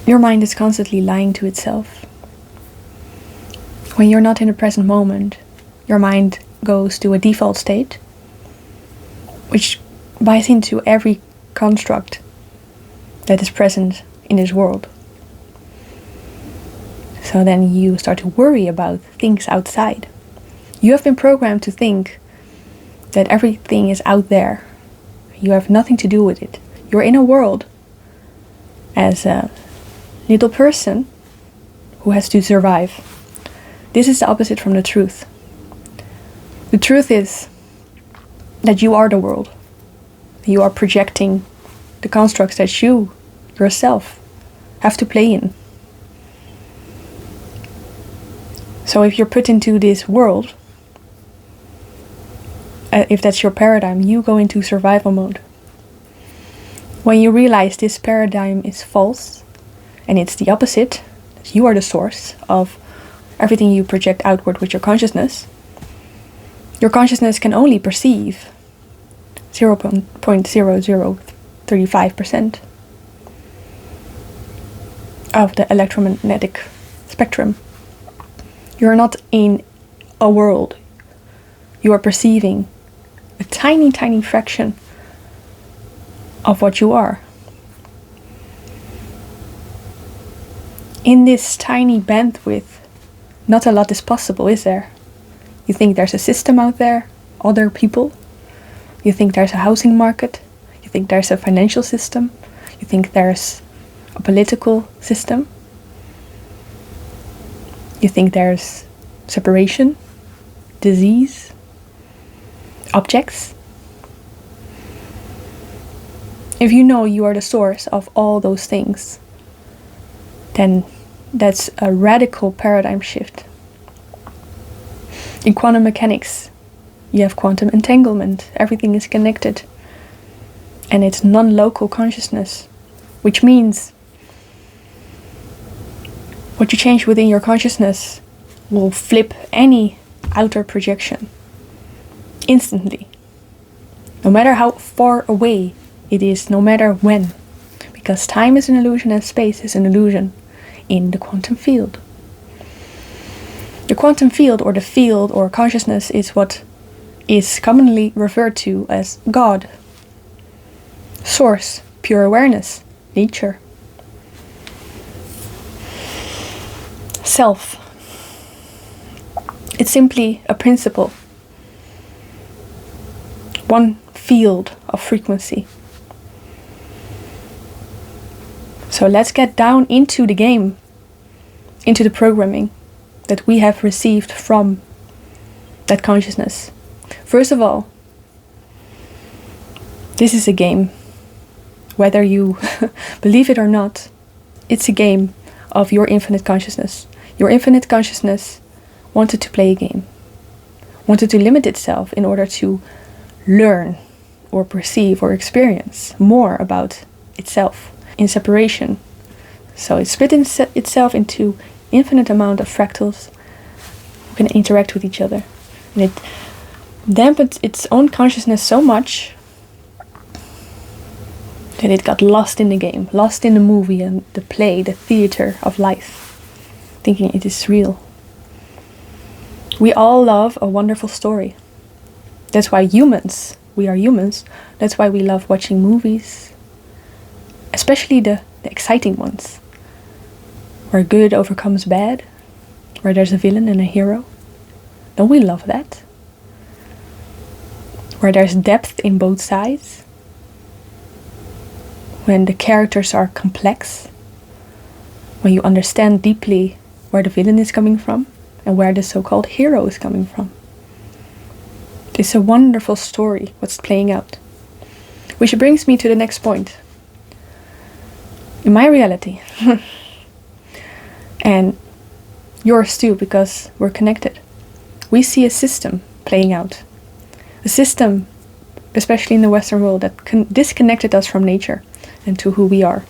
Your mind is constantly lying to itself. When you're not in the present moment, your mind goes to a default state, which buys into every construct that is present in this world. So then you start to worry about things outside. You have been programmed to think that everything is out there. You have nothing to do with it. You're in a world as a little person who has to survive. This is the opposite from the truth. The truth is that you are the world. You are projecting the constructs that you yourself have to play in. So if you're put into this world, if that's your paradigm, you go into survival mode. When you realize this paradigm is false, and it's the opposite, that you are the source of everything you project outward with your consciousness can only perceive 0.0035% of the electromagnetic spectrum. You're not in a world. You are perceiving a tiny, tiny fraction of what you are. In this tiny bandwidth, not a lot is possible, is there? You think there's a system out there, other people. You think there's a housing market. You think there's a financial system. You think there's a political system. You think there's separation, disease, objects. If you know you are the source of all those things, then that's a radical paradigm shift. In quantum mechanics, you have quantum entanglement. Everything is connected. And it's non-local consciousness, which means what you change within your consciousness will flip any outer projection instantly. No matter how far away it is, no matter when. Because time is an illusion and space is an illusion in the quantum field. The quantum field, or the field or consciousness, is what is commonly referred to as God, source, pure awareness, nature, self. It's simply a principle, one field of frequency. So let's get down into the game, into the programming that we have received from that consciousness. First of all, this is a game. Whether you believe it or not, it's a game of your infinite consciousness. Your infinite consciousness wanted to play a game, wanted to limit itself in order to learn or perceive or experience more about itself in separation. So it split itself into infinite amount of fractals who can interact with each other. And it dampened its own consciousness so much that it got lost in the game, lost in the movie and the play, the theater of life, thinking it is real. We all love a wonderful story. That's why we are humans. That's why we love watching movies, especially the exciting ones, where good overcomes bad, where there's a villain and a hero. Don't we love that? Where there's depth in both sides, when the characters are complex, when you understand deeply where the villain is coming from and where the so-called hero is coming from. It's a wonderful story, what's playing out. Which brings me to the next point. In my reality, and yours too, because we're connected, we see a system playing out. A system, especially in the Western world, that disconnected us from nature and to who we are.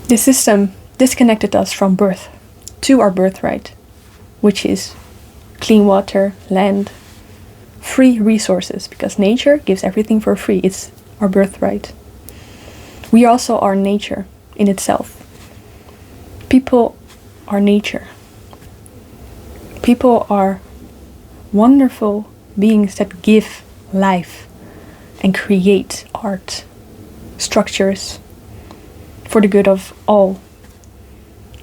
This system disconnected us from birth, to our birthright, which is clean water, land, free resources, because nature gives everything for free. It's our birthright. We also are nature. in itself. People are nature. People are wonderful beings that give life and create art, structures for the good of all.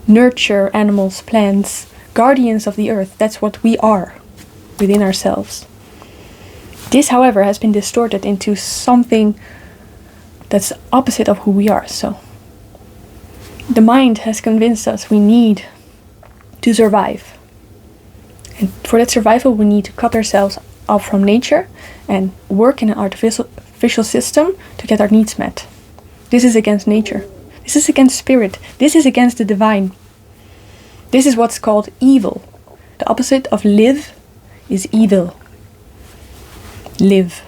Nurture animals, plants, guardians of the earth. That's what we are within ourselves. This, however, has been distorted into something that's opposite of who we are. So the mind has convinced us we need to survive. And for that survival, we need to cut ourselves off from nature and work in an artificial system to get our needs met. This is against nature. This is against spirit. This is against the divine. This is what's called evil. The opposite of live is evil. Live.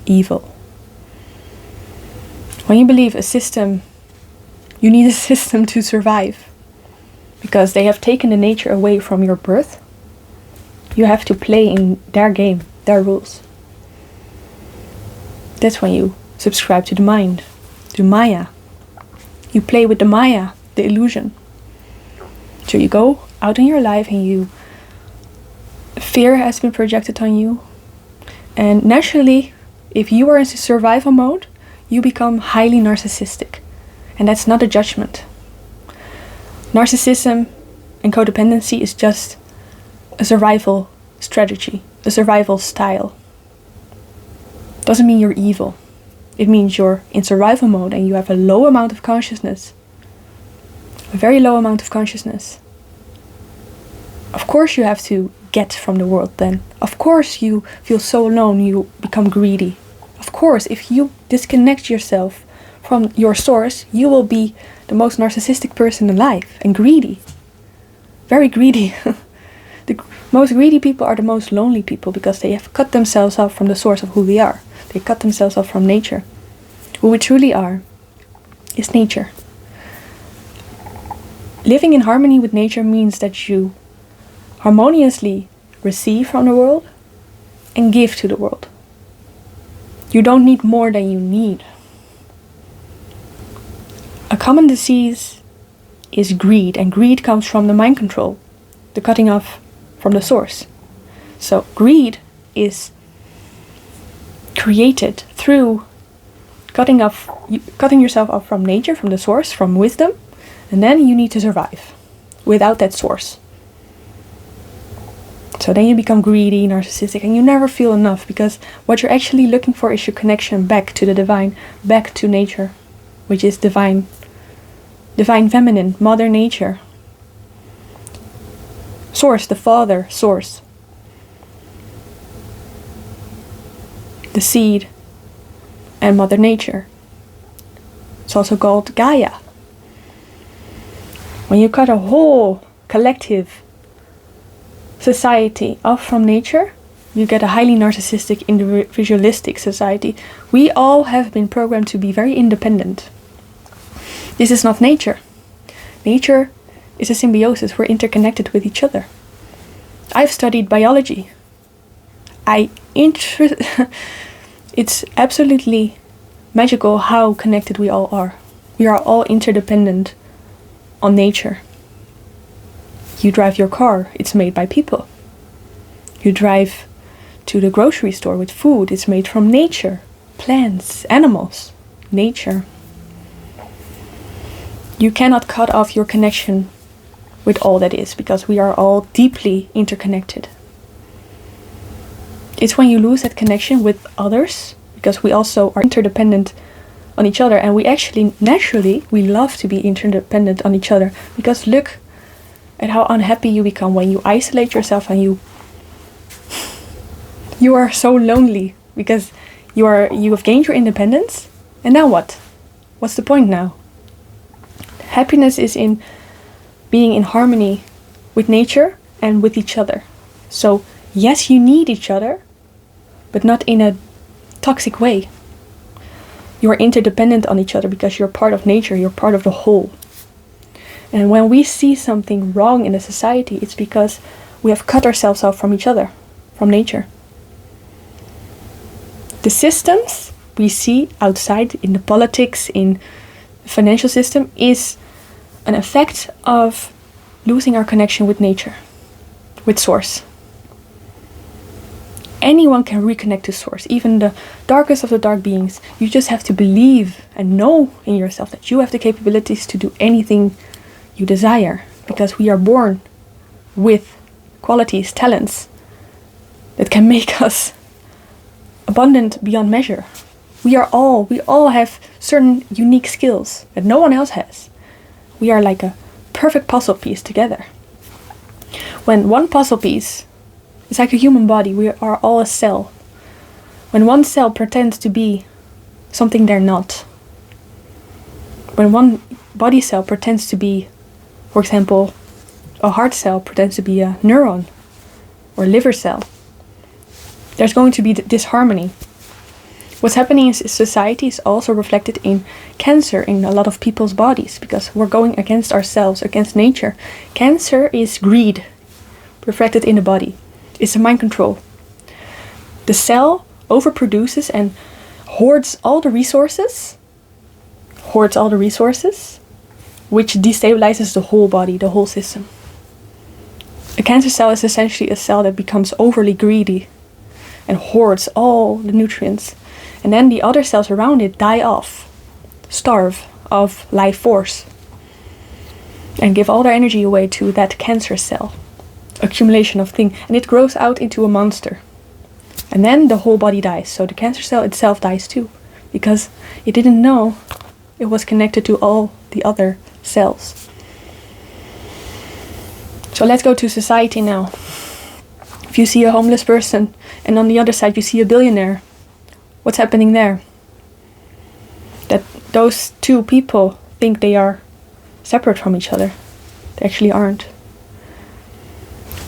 Evil. When you believe a system, you need a system to survive. Because they have taken the nature away from your birth. You have to play in their game, their rules. That's when you subscribe to the mind, to Maya. You play with the Maya, the illusion. So you go out in your life and fear has been projected on you. And naturally, if you are in survival mode, you become highly narcissistic. And that's not a judgment. Narcissism and codependency is just a survival strategy, a survival style. Doesn't mean you're evil. It means you're in survival mode and you have a low amount of consciousness. A very low amount of consciousness. Of course you have to get from the world then. Of course you feel so alone, you become greedy. Of course, if you disconnect yourself from your source, you will be the most narcissistic person alive and greedy. Very greedy. The most greedy people are the most lonely people because they have cut themselves off from the source of who they are. They cut themselves off from nature. Who we truly are is nature. Living in harmony with nature means that you harmoniously receive from the world and give to the world. You don't need more than you need. A common disease is greed, and greed comes from the mind control, the cutting off from the source. So greed is created through cutting yourself off from nature, from the source, from wisdom, and then you need to survive without that source. So then you become greedy, narcissistic, and you never feel enough because what you're actually looking for is your connection back to the divine, back to nature, which is divine feminine, mother nature. Source, the father, source. The seed and mother nature. It's also called Gaia. When you cut a whole collective society off from nature, you get a highly narcissistic, individualistic society. We all have been programmed to be very independent. This is not nature. Nature is a symbiosis. We're interconnected with each other. I've studied biology. It's absolutely magical how connected we all are. We are all interdependent on nature. You drive your car, it's made by people. You drive to the grocery store with food, it's made from nature. Plants, animals, nature. You cannot cut off your connection with all that is, because we are all deeply interconnected. It's when you lose that connection with others, because we also are interdependent on each other, and we actually, naturally, we love to be interdependent on each other, because look at how unhappy you become when you isolate yourself and you are so lonely, because you have gained your independence, and now what? What's the point now? Happiness is in being in harmony with nature and with each other. So yes, you need each other, but not in a toxic way. You are interdependent on each other because you're part of nature, you're part of the whole. And when we see something wrong in a society, it's because we have cut ourselves off from each other, from nature. The systems we see outside in the politics, in financial system is an effect of losing our connection with nature, with source. Anyone can reconnect to source, even the darkest of the dark beings. You just have to believe and know in yourself that you have the capabilities to do anything you desire, because we are born with qualities, talents that can make us abundant beyond measure. We all have certain unique skills that no one else has. We are like a perfect puzzle piece together. When one puzzle piece is like a human body, we are all a cell. When one cell pretends to be something they're not, when one body cell pretends to be, for example, a heart cell pretends to be a neuron or liver cell, there's going to be disharmony. What's happening in society is also reflected in cancer in a lot of people's bodies, because we're going against ourselves, against nature. Cancer is greed reflected in the body. It's a mind control. The cell overproduces and hoards all the resources, which destabilizes the whole body, the whole system. A cancer cell is essentially a cell that becomes overly greedy and hoards all the nutrients. And then the other cells around it die off, starve of life force, and give all their energy away to that cancer cell. Accumulation of things, and it grows out into a monster. And then the whole body dies. So the cancer cell itself dies too, because it didn't know it was connected to all the other cells. So let's go to society now. If you see a homeless person and on the other side you see a billionaire, what's happening there? That those two people think they are separate from each other. They actually aren't.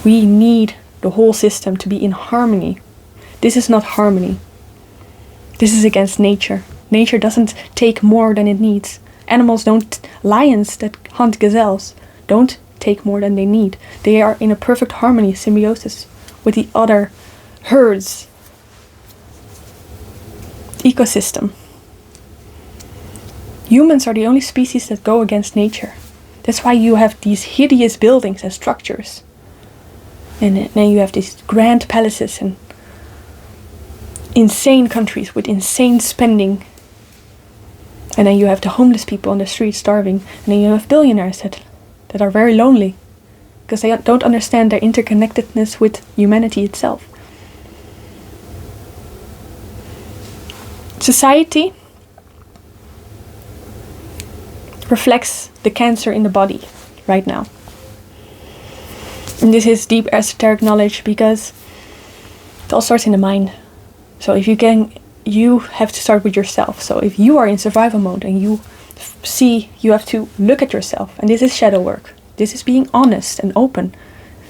We need the whole system to be in harmony. This is not harmony. This is against nature. Nature doesn't take more than it needs. Lions that hunt gazelles don't take more than they need. They are in a perfect harmony, symbiosis with the other herds. Ecosystem. Humans are the only species that go against nature. That's why you have these hideous buildings and structures. And then you have these grand palaces and insane countries with insane spending. And then you have the homeless people on the street starving. And then you have billionaires that are very lonely, because they don't understand their interconnectedness with humanity itself. Society reflects the cancer in the body right now. And this is deep esoteric knowledge, because it all starts in the mind. So if you have to start with yourself. So if you are in survival mode and you have to look at yourself. And this is shadow work. This is being honest and open.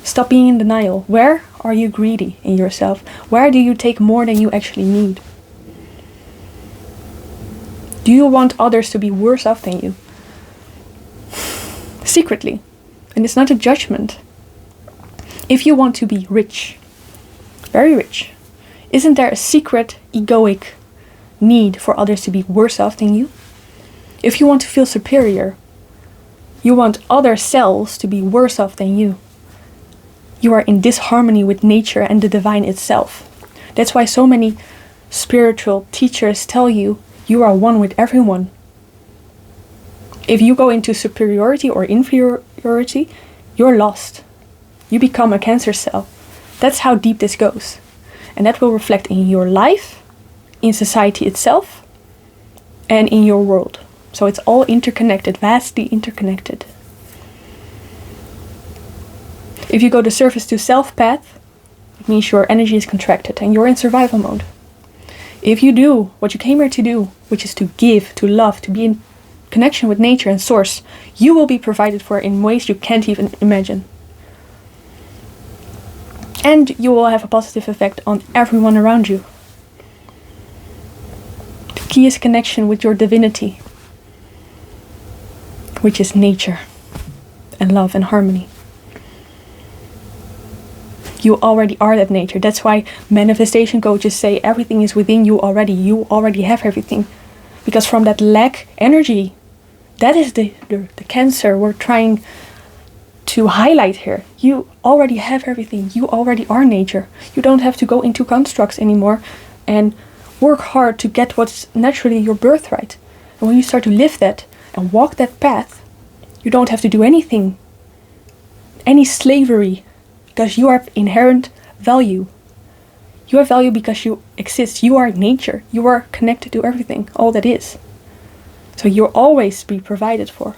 Stop being in denial. Where are you greedy in yourself? Where do you take more than you actually need? Do you want others to be worse off than you? Secretly. And it's not a judgment. If you want to be rich, very rich, isn't there a secret egoic need for others to be worse off than you? If you want to feel superior, you want other cells to be worse off than you. You are in disharmony with nature and the divine itself. That's why so many spiritual teachers tell you you are one with everyone. If you go into superiority or inferiority, you're lost. You become a cancer cell. That's how deep this goes. And that will reflect in your life, in society itself, and in your world. So it's all interconnected, vastly interconnected. If you go the surface to self path, it means your energy is contracted and you're in survival mode. If you do what you came here to do, which is to give, to love, to be in connection with nature and source, you will be provided for in ways you can't even imagine. And you will have a positive effect on everyone around you. The key is connection with your divinity, which is nature and love and harmony. You already are that nature. That's why manifestation coaches say everything is within you already. You already have everything. Because from that lack energy, That is the cancer we're trying to highlight here. You already have everything. You already are nature. You don't have to go into constructs anymore and work hard to get what's naturally your birthright. And when you start to live that and walk that path, you don't have to do anything, any slavery, because you are inherent value. You have value because you exist. You are nature. You are connected to everything, all that is. So you'll always be provided for.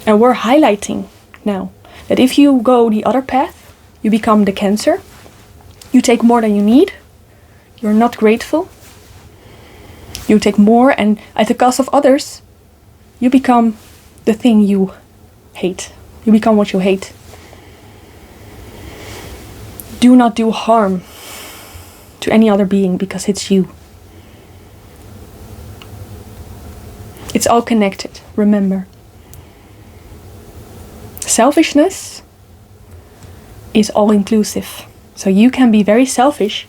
And we're highlighting now that if you go the other path, you become the cancer. You take more than you need. You're not grateful. You take more, and at the cost of others, you become the thing you hate. You become what you hate. Do not do harm to any other being because it's you. It's all connected, remember. Selfishness is all inclusive. So you can be very selfish,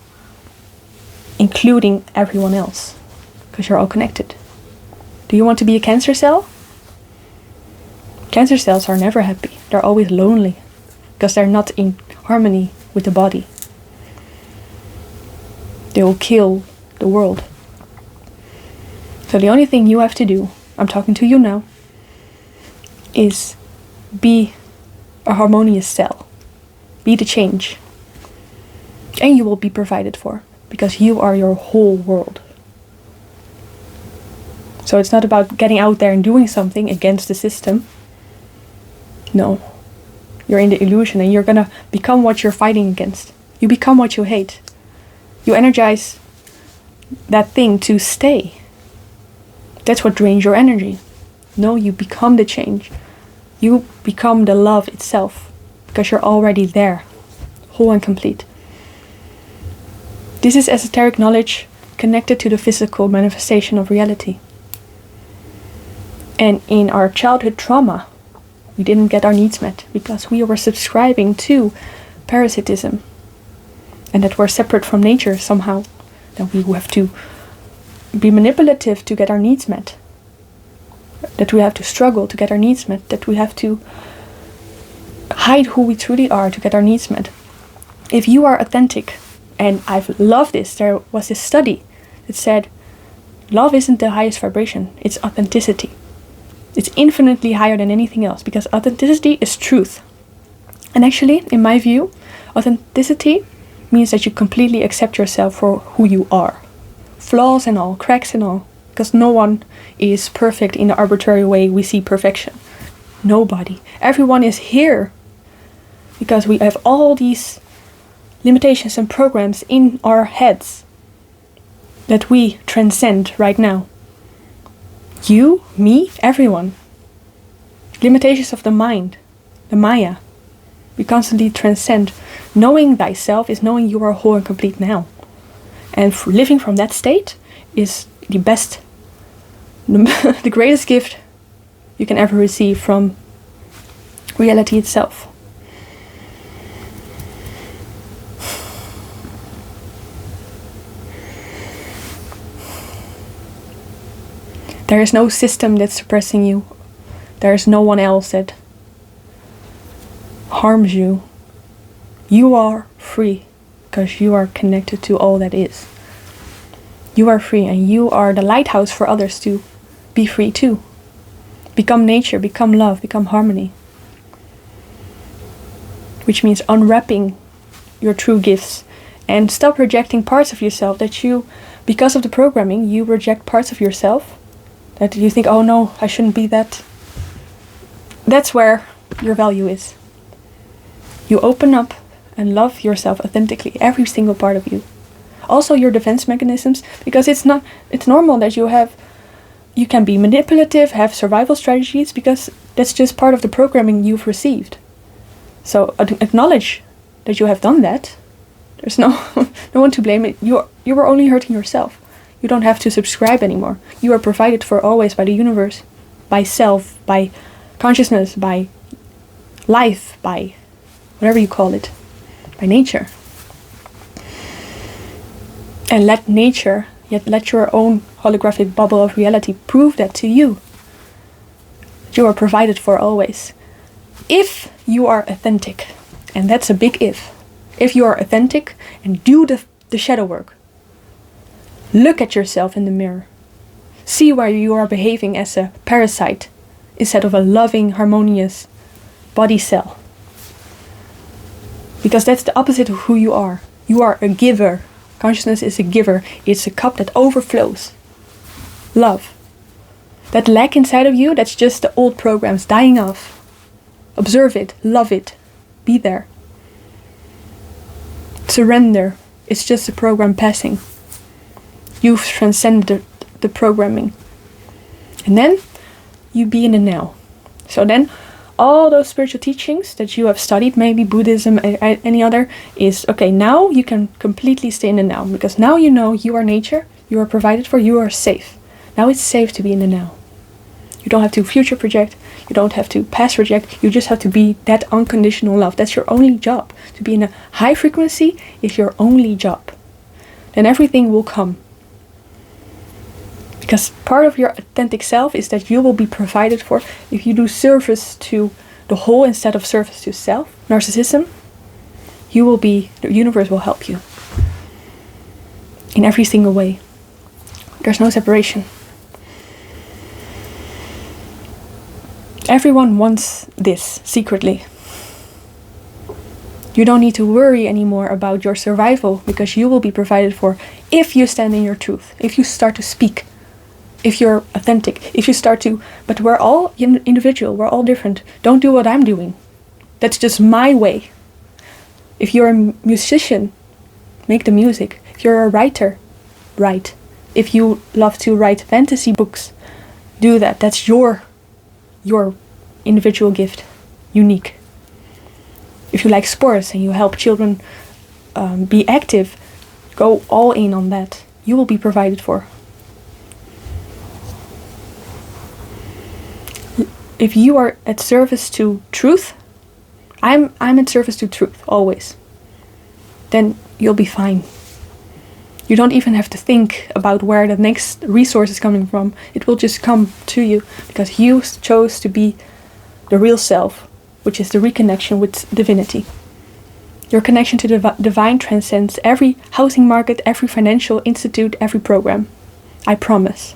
including everyone else, because you're all connected. Do you want to be a cancer cell? Cancer cells are never happy. They're always lonely because they're not in harmony with the body. They will kill the world. So the only thing you have to do, I'm talking to you now, is be a harmonious cell. Be the change. And you will be provided for, because you are your whole world. So it's not about getting out there and doing something against the system. No. You're in the illusion and you're gonna become what you're fighting against. You become what you hate. You energize that thing to stay. That's what drains your energy. No, you become the change. You become the love itself, because you're already there, whole and complete. This is esoteric knowledge connected to the physical manifestation of reality. And in our childhood trauma, we didn't get our needs met because we were subscribing to parasitism, and that we're separate from nature somehow. That we have to be manipulative to get our needs met. That we have to struggle to get our needs met. That we have to hide who we truly are to get our needs met. If you are authentic, and I've loved this, there was this study that said love isn't the highest vibration, it's authenticity. It's infinitely higher than anything else, because authenticity is truth. And actually, in my view, authenticity means that you completely accept yourself for who you are. Flaws and all, cracks and all. Because no one is perfect in the arbitrary way we see perfection. Nobody. Everyone is here because we have all these limitations and programs in our heads that we transcend right now. You, me, everyone. Limitations of the mind, the Maya. We constantly transcend. Knowing thyself is knowing you are whole and complete now. And living from that state is the best, the greatest gift you can ever receive from reality itself. There is no system that's suppressing you. There is no one else that harms you. You are free because you are connected to all that is. You are free, and you are the lighthouse for others to be free too. Become nature, become love, become harmony. Which means unwrapping your true gifts and stop rejecting parts of yourself that you, because of the programming, you reject parts of yourself that you think, oh no, I shouldn't be that. That's where your value is. You open up and love yourself authentically, every single part of you. Also your defense mechanisms, because it's normal that you can be manipulative, have survival strategies, because that's just part of the programming you've received. So acknowledge that you have done that. There's no one to blame. You were only hurting yourself. You don't have to subscribe anymore. You are provided for always by the universe, by self, by consciousness, by life, by whatever you call it, by nature. And let nature, yet let your own holographic bubble of reality prove that to you. You are provided for always. If you are authentic, and that's a big if you are authentic and do the shadow work, look at yourself in the mirror. See where you are behaving as a parasite instead of a loving, harmonious body cell. Because that's the opposite of who you are. You are a giver. Consciousness is a giver. It's a cup that overflows. Love. That lack inside of you, that's just the old programs dying off. Observe it, love it, be there. Surrender. It's just a program passing. You've transcended the programming. And then you be in the now. So then all those spiritual teachings that you have studied, maybe Buddhism, any other, is okay, now you can completely stay in the now. Because now you know you are nature, you are provided for, you are safe. Now it's safe to be in the now. You don't have to future project, you don't have to past project, you just have to be that unconditional love. That's your only job. To be in a high frequency is your only job. Then everything will come. Because part of your authentic self is that you will be provided for if you do service to the whole instead of service to self. Narcissism, the universe will help you. In every single way. There's no separation. Everyone wants this secretly. You don't need to worry anymore about your survival because you will be provided for if you stand in your truth, if you start to speak. If you're authentic, if you start to, but we're all individual, we're all different. Don't do what I'm doing. That's just my way. If you're a musician, make the music. If you're a writer, write. If you love to write fantasy books, do that. That's your individual gift, unique. If you like sports and you help children be active, go all in on that. You will be provided for. If you are at service to truth, I'm at service to truth, always. Then you'll be fine. You don't even have to think about where the next resource is coming from. It will just come to you because you chose to be the real self, which is the reconnection with divinity. Your connection to the divine transcends every housing market, every financial institute, every program. I promise.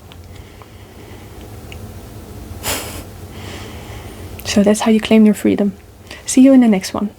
So that's how you claim your freedom. See you in the next one.